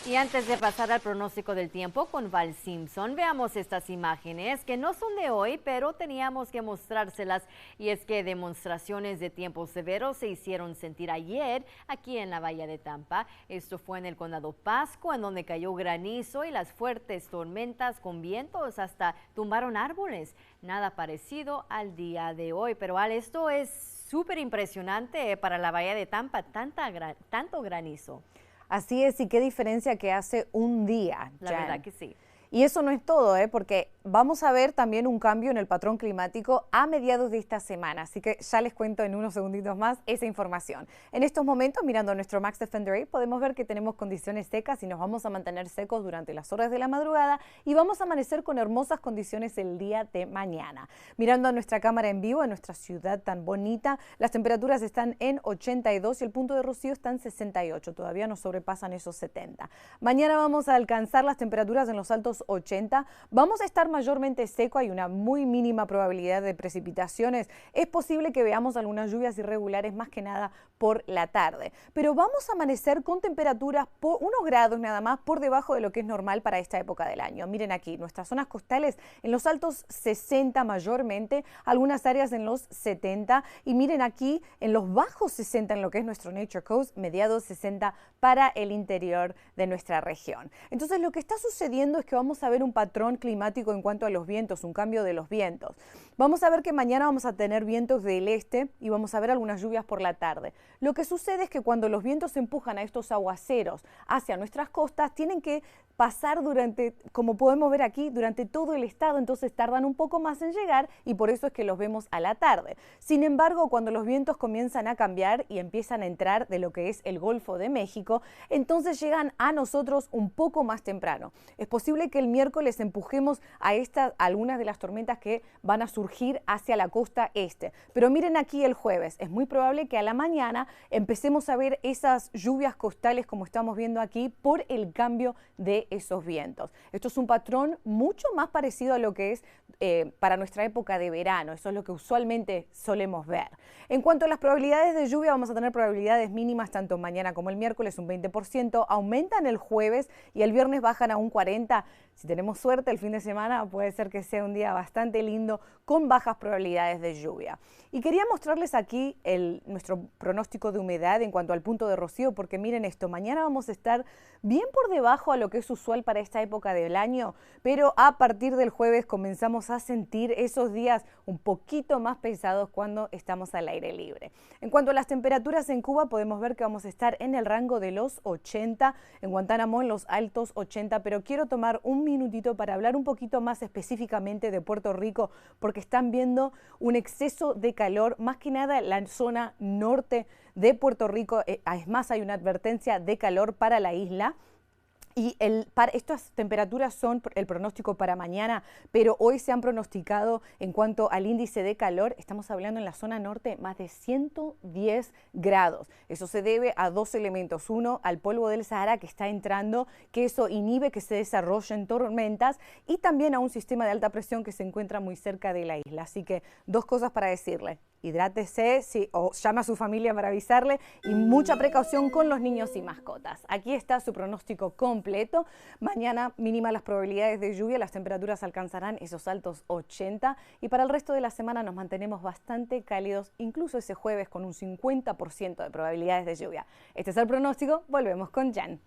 Y antes de pasar al pronóstico del tiempo con Val Simpson, veamos estas imágenes que no son de hoy, pero teníamos que mostrárselas. Y es que demostraciones de tiempos severos se hicieron sentir ayer aquí en la Bahía de Tampa. Esto fue en el condado Pasco, en donde cayó granizo y las fuertes tormentas con vientos hasta tumbaron árboles. Nada parecido al día de hoy, pero esto es súper impresionante para la Bahía de Tampa, tanto granizo. Así es, y qué diferencia que hace un día, La Jan. verdad que sí. Y eso no es todo, porque vamos a ver también un cambio en el patrón climático a mediados de esta semana. Así que ya les cuento en unos segunditos más esa información. En estos momentos, mirando nuestro Max Defender App, podemos ver que tenemos condiciones secas y nos vamos a mantener secos durante las horas de la madrugada y vamos a amanecer con hermosas condiciones el día de mañana. Mirando a nuestra cámara en vivo, en nuestra ciudad tan bonita, las temperaturas están en 82 y el punto de rocío está en 68. Todavía nos sobrepasan esos 70. Mañana vamos a alcanzar las temperaturas en los altos 80. Vamos a estar mayormente seco, hay una muy mínima probabilidad de precipitaciones. Es posible que veamos algunas lluvias irregulares más que nada por la tarde. Pero vamos a amanecer con temperaturas por unos grados nada más por debajo de lo que es normal para esta época del año. Miren aquí, nuestras zonas costales en los altos 60 mayormente, algunas áreas en los 70 y miren aquí en los bajos 60 en lo que es nuestro Nature Coast, mediados 60 para el interior de nuestra región. Entonces lo que está sucediendo es que vamos a ver un patrón climático en cuanto a los vientos, un cambio de los vientos. Vamos a ver que mañana vamos a tener vientos del este y vamos a ver algunas lluvias por la tarde. Lo que sucede es que cuando los vientos empujan a estos aguaceros hacia nuestras costas, tienen que pasar durante, como podemos ver aquí, durante todo el estado, entonces tardan un poco más en llegar y por eso es que los vemos a la tarde. Sin embargo, cuando los vientos comienzan a cambiar y empiezan a entrar de lo que es el Golfo de México, entonces llegan a nosotros un poco más temprano. Es posible que el miércoles empujemos a algunas de las tormentas que van a surgir hacia la costa este. Pero miren aquí el jueves, es muy probable que a la mañana empecemos a ver esas lluvias costales como estamos viendo aquí por el cambio de esos vientos. Esto es un patrón mucho más parecido a lo que es para nuestra época de verano. Eso es lo que usualmente solemos ver. En cuanto a las probabilidades de lluvia, vamos a tener probabilidades mínimas tanto mañana como el miércoles, un 20%, aumentan el jueves y el viernes bajan a un 40%. Si tenemos suerte, el fin de semana puede ser que sea un día bastante lindo con bajas probabilidades de lluvia. Y quería mostrarles aquí nuestro pronóstico de humedad en cuanto al punto de rocío, porque miren esto, mañana vamos a estar bien por debajo a lo que es usual para esta época del año, pero a partir del jueves comenzamos a sentir esos días un poquito más pesados cuando estamos al aire libre. En cuanto a las temperaturas en Cuba, podemos ver que vamos a estar en el rango de los 80, en Guantánamo en los altos 80, pero quiero tomar un minutito para hablar un poquito más específicamente de Puerto Rico, porque están viendo un exceso de calor, más que nada en la zona norte de Puerto Rico. Es más, hay una advertencia de calor para la isla. Y estas temperaturas son el pronóstico para mañana, pero hoy se han pronosticado en cuanto al índice de calor, estamos hablando en la zona norte, más de 110 grados. Eso se debe a dos elementos. Uno, al polvo del Sahara que está entrando, que eso inhibe que se desarrollen tormentas, y también a un sistema de alta presión que se encuentra muy cerca de la isla. Así que dos cosas para decirle. Hidrátese o llama a su familia para avisarle y mucha precaución con los niños y mascotas. Aquí está su pronóstico completo. Mañana mínima las probabilidades de lluvia, las temperaturas alcanzarán esos altos 80 y para el resto de la semana nos mantenemos bastante cálidos, incluso ese jueves con un 50% de probabilidades de lluvia. Este es el pronóstico, volvemos con Jan.